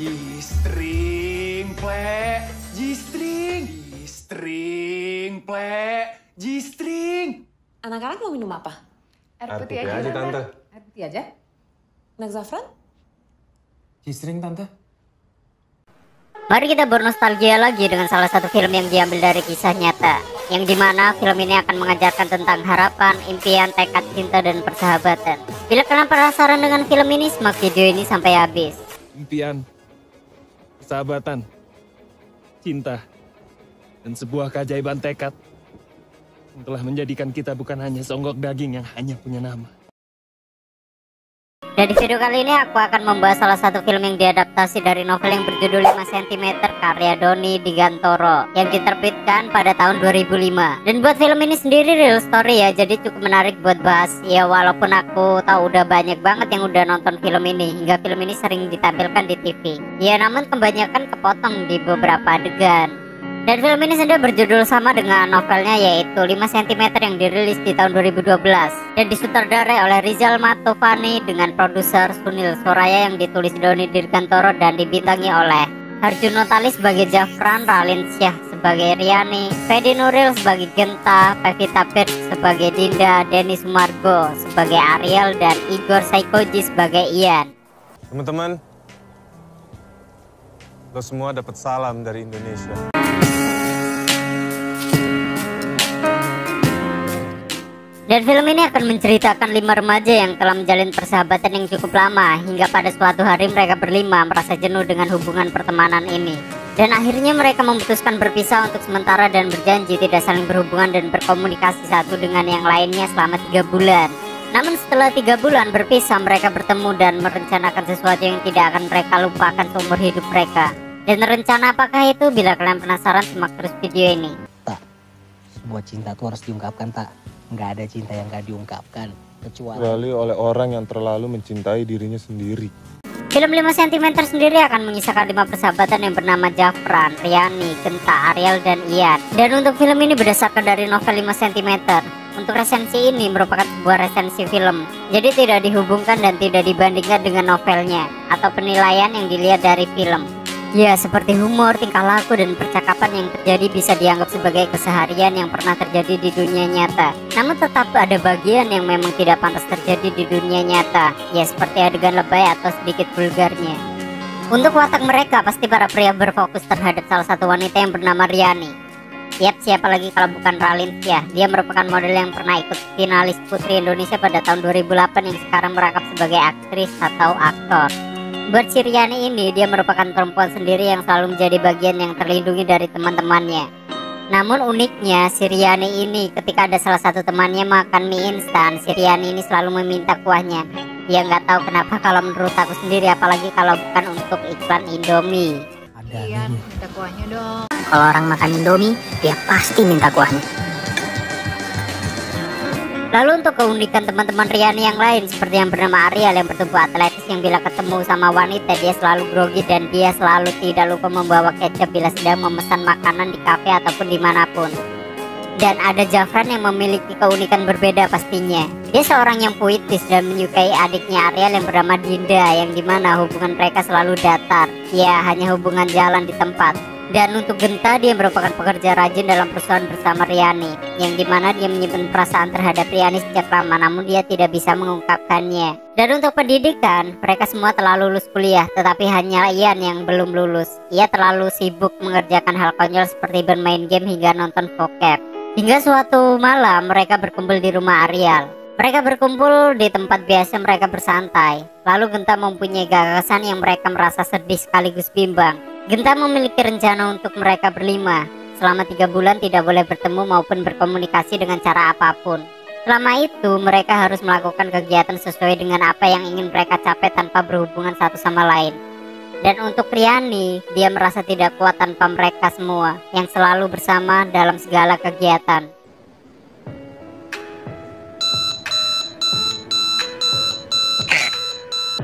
G-string, ple, G-string, G-string, ple, G-string. Anak-anak mau minum apa? Air putih aja, Tante. Air putih aja? Anak Zafran? G-string, Tante. Mari kita bernostalgia lagi dengan salah satu film yang diambil dari kisah nyata, yang dimana film ini akan mengajarkan tentang harapan, impian, tekad, cinta, dan persahabatan. Bila kalian penasaran dengan film ini, simak video ini sampai habis. Impian, persahabatan, cinta, dan sebuah keajaiban tekad yang telah menjadikan kita bukan hanya seonggok daging yang hanya punya nama. Dan di video kali ini aku akan membahas salah satu film yang diadaptasi dari novel yang berjudul 5 cm karya Doni Digantoro yang diterbitkan pada tahun 2005. Dan buat film ini sendiri real story ya, jadi cukup menarik buat bahas. Ya walaupun aku tahu udah banyak banget yang udah nonton film ini, hingga film ini sering ditampilkan di TV. Ya namun kebanyakan kepotong di beberapa adegan. Dan film ini sendiri berjudul sama dengan novelnya, yaitu 5 cm yang dirilis di tahun 2012 dan disutradarai oleh Rizal Matovani dengan produser Sunil Soraya, yang ditulis Doni Dirgantoro dan dibintangi oleh Harjuno Tali sebagai Zafran, Ralin Syah sebagai Riani, Fedi Nuril sebagai Genta, Pevita Pierce sebagai Dinda, Denny Sumargo sebagai Ariel, dan Igor Saikoji sebagai Ian. Teman-teman, lo semua dapat salam dari Indonesia. Dan film ini akan menceritakan 5 remaja yang telah menjalin persahabatan yang cukup lama, hingga pada suatu hari mereka berlima merasa jenuh dengan hubungan pertemanan ini. Dan akhirnya mereka memutuskan berpisah untuk sementara dan berjanji tidak saling berhubungan dan berkomunikasi satu dengan yang lainnya selama 3 bulan. Namun setelah 3 bulan berpisah, mereka bertemu dan merencanakan sesuatu yang tidak akan mereka lupakan seumur hidup mereka. Dan rencana apakah itu? Bila kalian penasaran, simak terus video ini. Tak, sebuah cinta itu harus diungkapkan, tak. Nggak ada cinta yang nggak diungkapkan, kecuali oleh orang yang terlalu mencintai dirinya sendiri. Film 5 cm sendiri akan mengisahkan 5 persahabatan yang bernama Zafran, Riani, Genta, Ariel, dan Ian. Dan untuk film ini berdasarkan dari novel 5 cm. Untuk resensi ini merupakan sebuah resensi film, jadi tidak dihubungkan dan tidak dibandingkan dengan novelnya atau penilaian yang dilihat dari film. Ya, seperti humor, tingkah laku, dan percakapan yang terjadi bisa dianggap sebagai keseharian yang pernah terjadi di dunia nyata. Namun tetap ada bagian yang memang tidak pantas terjadi di dunia nyata, ya seperti adegan lebay atau sedikit vulgarnya. Untuk watak mereka, pasti para pria berfokus terhadap salah satu wanita yang bernama Riani. Yap, siapa lagi kalau bukan Ralin Syah. Dia merupakan model yang pernah ikut finalis Putri Indonesia pada tahun 2008 yang sekarang merangkap sebagai aktris atau aktor. Buat si Riani ini, dia merupakan perempuan sendiri yang selalu menjadi bagian yang terlindungi dari teman-temannya. Namun uniknya, si Riani ini ketika ada salah satu temannya makan mie instan, si Riani ini selalu meminta kuahnya. Dia nggak tahu kenapa kalau menurut aku sendiri, apalagi kalau bukan untuk iklan Indomie. ada Minta kuahnya dong. Kalau orang makan Indomie, dia pasti minta kuahnya. Lalu untuk keunikan teman-teman Riani yang lain, seperti yang bernama Ariel yang bertubuh atletis, yang bila ketemu sama wanita dia selalu grogi dan dia selalu tidak lupa membawa kecap bila sedang memesan makanan di kafe ataupun dimanapun. Dan ada Zafran yang memiliki keunikan berbeda pastinya. Dia seorang yang puitis dan menyukai adiknya Ariel yang bernama Dinda, yang dimana hubungan mereka selalu datar. Ya, hanya hubungan jalan di tempat. Dan untuk Genta, dia merupakan pekerja rajin dalam perusahaan bersama Riani, yang dimana dia menyimpan perasaan terhadap Riani sejak lama, namun dia tidak bisa mengungkapkannya. Dan untuk pendidikan, mereka semua telah lulus kuliah, tetapi hanya Ian yang belum lulus. Ia terlalu sibuk mengerjakan hal konyol seperti bermain game hingga nonton bokep. Hingga suatu malam mereka berkumpul di rumah Ariel. Mereka berkumpul di tempat biasa mereka bersantai. Lalu Genta mempunyai gagasan yang mereka merasa sedih sekaligus bimbang. Genta memiliki rencana untuk mereka berlima. Selama 3 bulan tidak boleh bertemu maupun berkomunikasi dengan cara apapun. Selama itu mereka harus melakukan kegiatan sesuai dengan apa yang ingin mereka capai tanpa berhubungan satu sama lain. Dan untuk Riani, dia merasa tidak kuat tanpa mereka semua yang selalu bersama dalam segala kegiatan.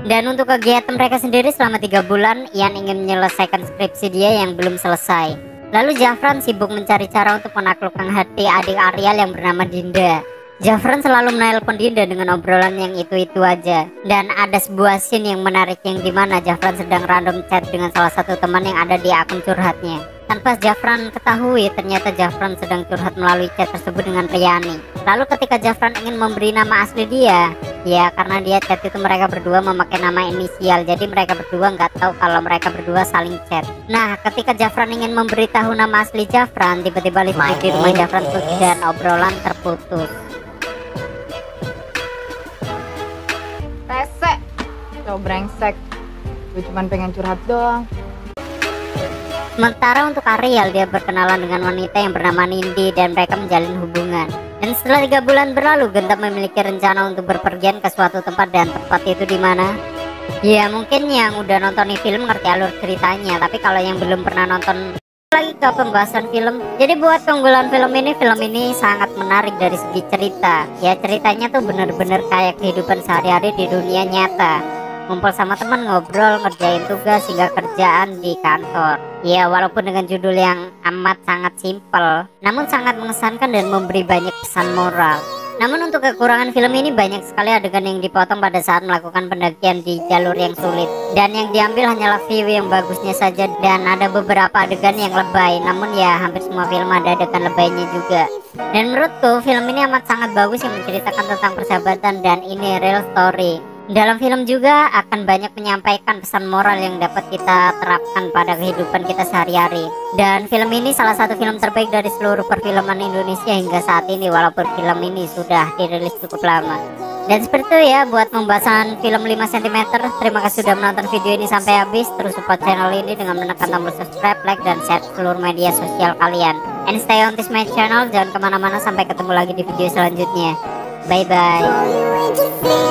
Dan untuk kegiatan mereka sendiri selama 3 bulan, Ian ingin menyelesaikan skripsi dia yang belum selesai. Lalu Zafran sibuk mencari cara untuk menaklukkan hati adik Ariel yang bernama Dinda. Zafran selalu menelpon Dinda dengan obrolan yang itu-itu aja. Dan ada sebuah scene yang menarik yang dimana Zafran sedang random chat dengan salah satu teman yang ada di akun curhatnya. Tanpa Zafran ketahui, ternyata Zafran sedang curhat melalui chat tersebut dengan Riani. Lalu ketika Zafran ingin memberi nama asli dia, ya karena dia chat itu mereka berdua memakai nama inisial, jadi mereka berdua nggak tahu kalau mereka berdua saling chat. Nah, ketika Zafran ingin memberitahu nama asli Zafran, tiba-tiba listrik di rumah Zafran putus dan obrolan terputus. Rese, cowok brengsek. Gue cuman pengen curhat doang. Sementara untuk Ariel, dia berkenalan dengan wanita yang bernama Nindi dan mereka menjalin hubungan. Dan setelah 3 bulan berlalu, Genta memiliki rencana untuk berpergian ke suatu tempat, dan tempat itu di mana? Ya mungkin yang udah nonton nih film ngerti alur ceritanya, tapi kalau yang belum pernah nonton lagi ke pembahasan film. Jadi buat keunggulan film ini sangat menarik dari segi cerita. Ya ceritanya tuh bener-bener kayak kehidupan sehari-hari di dunia nyata. Ngumpul sama teman, ngobrol, ngerjain tugas hingga kerjaan di kantor. Ya walaupun dengan judul yang amat sangat simpel, namun sangat mengesankan dan memberi banyak pesan moral. Namun untuk kekurangan film ini banyak sekali adegan yang dipotong pada saat melakukan pendakian di jalur yang sulit. Dan yang diambil hanyalah view yang bagusnya saja, dan ada beberapa adegan yang lebay. Namun ya hampir semua film ada adegan lebaynya juga. Dan menurutku film ini amat sangat bagus yang menceritakan tentang persahabatan dan ini real story. Dalam film juga akan banyak menyampaikan pesan moral yang dapat kita terapkan pada kehidupan kita sehari-hari. Dan film ini salah satu film terbaik dari seluruh perfilman Indonesia hingga saat ini, walaupun film ini sudah dirilis cukup lama. Dan seperti itu ya buat pembahasan film 5 cm. Terima kasih sudah menonton video ini sampai habis. Terus support channel ini dengan menekan tombol subscribe, like, dan share seluruh media sosial kalian. And stay on this my channel. Jangan kemana-mana, sampai ketemu lagi di video selanjutnya. Bye bye.